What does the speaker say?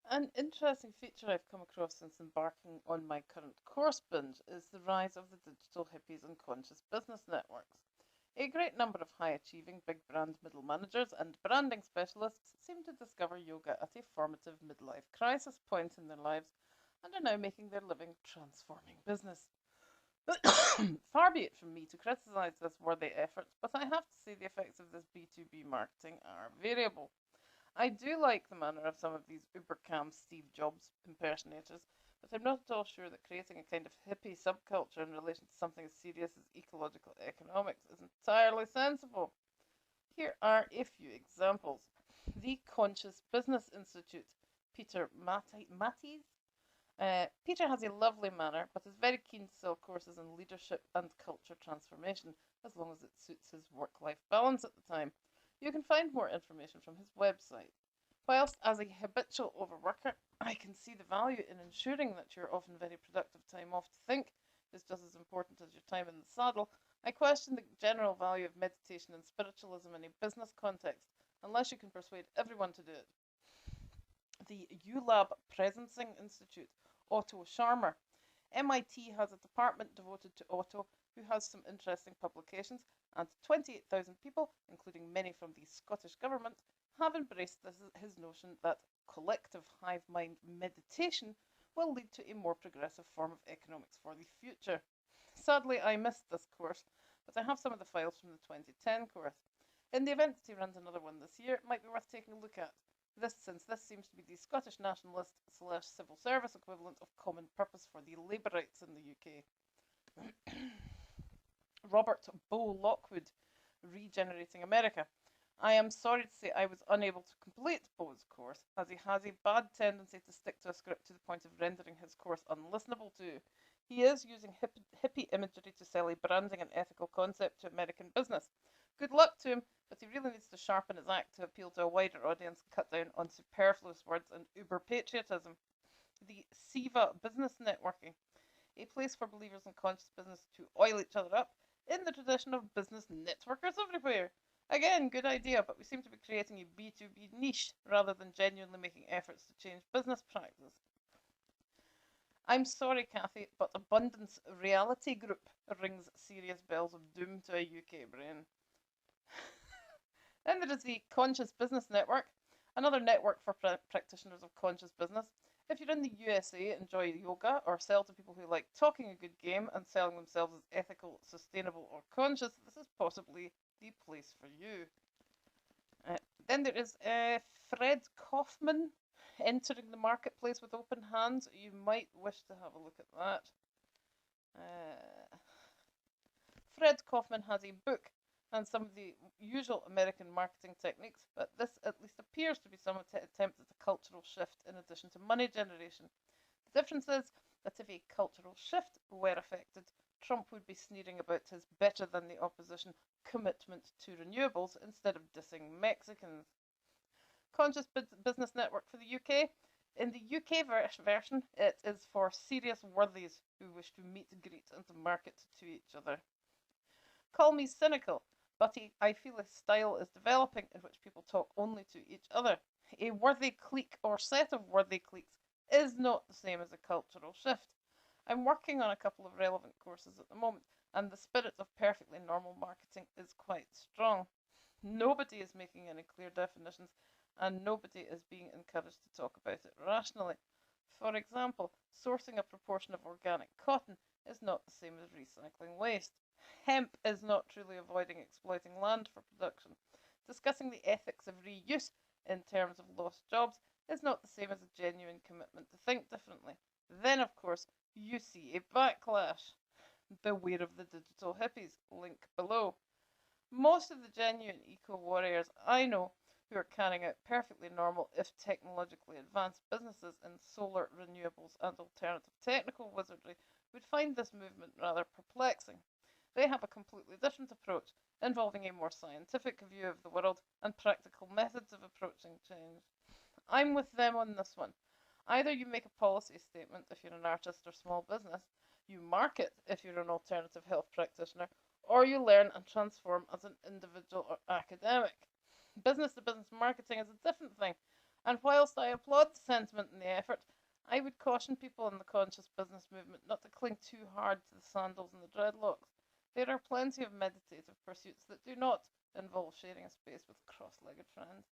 An interesting feature I've come across since embarking on my current course binge is the rise of the digital hippies and conscious business networks. A great number of high achieving big brand middle managers and branding specialists seem to discover yoga at a formative midlife crisis point in their lives and are now making their living transforming business. Far be it from me to criticise this worthy effort, but I have to say the effects of this B2B marketing are variable. I do like the manner of some of these uber cam Steve Jobs impersonators, but I'm not at all sure that creating a kind of hippie subculture in relation to something as serious as ecological economics is entirely sensible. Here are a few examples. The Conscious Business Institute, Peter Matties. Peter has a lovely manner, but is very keen to sell courses in leadership and culture transformation, as long as it suits his work life balance at the time. You can find more information from his website. Whilst as a habitual overworker, I can see the value in ensuring that your often very productive time off to think is just as important as your time in the saddle. I question the general value of meditation and spiritualism in a business context, unless you can persuade everyone to do it. The ULab Presencing Institute, Otto Scharmer. MIT has a department devoted to Otto, who has some interesting publications, and 28,000 people, including many from the Scottish Government, have embraced his notion that collective hive mind meditation will lead to a more progressive form of economics for the future. Sadly, I missed this course, but I have some of the files from the 2010 course. In the event that he runs another one this year, it might be worth taking a look at. Since this seems to be the Scottish nationalist slash civil service equivalent of common purpose for the Labourites in the UK. Robert Bo Lockwood, Regenerating America. I am sorry to say I was unable to complete Bo's course, as he has a bad tendency to stick to a script to the point of rendering his course unlistenable to. He is using hippie imagery to sell a branding and ethical concept to American business. Good luck to him, but he really needs to sharpen his act to appeal to a wider audience and cut down on superfluous words and uber patriotism. The SIVA Business Networking, a place for believers in conscious business to oil each other up in the tradition of business networkers everywhere. Again, good idea, but we seem to be creating a B2B niche rather than genuinely making efforts to change business practice. I'm sorry, Kathy, but Abundance Reality Group rings serious bells of doom to a UK brain. Then there is the Conscious Business Network, another network for practitioners of conscious business. If you're in the USA, enjoy yoga, or sell to people who like talking a good game and selling themselves as ethical, sustainable, or conscious, this is possibly the place for you. Then there is Fred Kaufman, Entering the Marketplace with Open Hands. You might wish to have a look at that. Fred Kaufman has a book and some of the usual American marketing techniques, but this at least appears to be some attempt at a cultural shift in addition to money generation. The difference is that if a cultural shift were affected, Trump would be sneering about his better than the opposition commitment to renewables instead of dissing Mexicans. Conscious Business Network for the UK. In the UK version, it is for serious worthies who wish to meet, greet, and market to each other. Call me cynical, but I feel a style is developing in which people talk only to each other. A worthy clique or set of worthy cliques is not the same as a cultural shift. I'm working on a couple of relevant courses at the moment, and the spirit of perfectly normal marketing is quite strong. Nobody is making any clear definitions, and nobody is being encouraged to talk about it rationally. For example, sourcing a proportion of organic cotton is not the same as recycling waste. Hemp is not truly avoiding exploiting land for production. Discussing the ethics of reuse in terms of lost jobs is not the same as a genuine commitment to think differently. Then, of course, you see a backlash. Beware of the digital hippies, link below. Most of the genuine eco-warriors I know who are carrying out perfectly normal, if technologically advanced businesses in solar, renewables, and alternative technical wizardry would find this movement rather perplexing. They have a completely different approach, involving a more scientific view of the world and practical methods of approaching change. I'm with them on this one. Either you make a policy statement if you're an artist or small business, you market if you're an alternative health practitioner, or you learn and transform as an individual or academic. Business to business marketing is a different thing, And whilst I applaud the sentiment and the effort, I would caution people in the conscious business movement not to cling too hard to the sandals and the dreadlocks. There are plenty of meditative pursuits that do not involve sharing a space with cross-legged friends.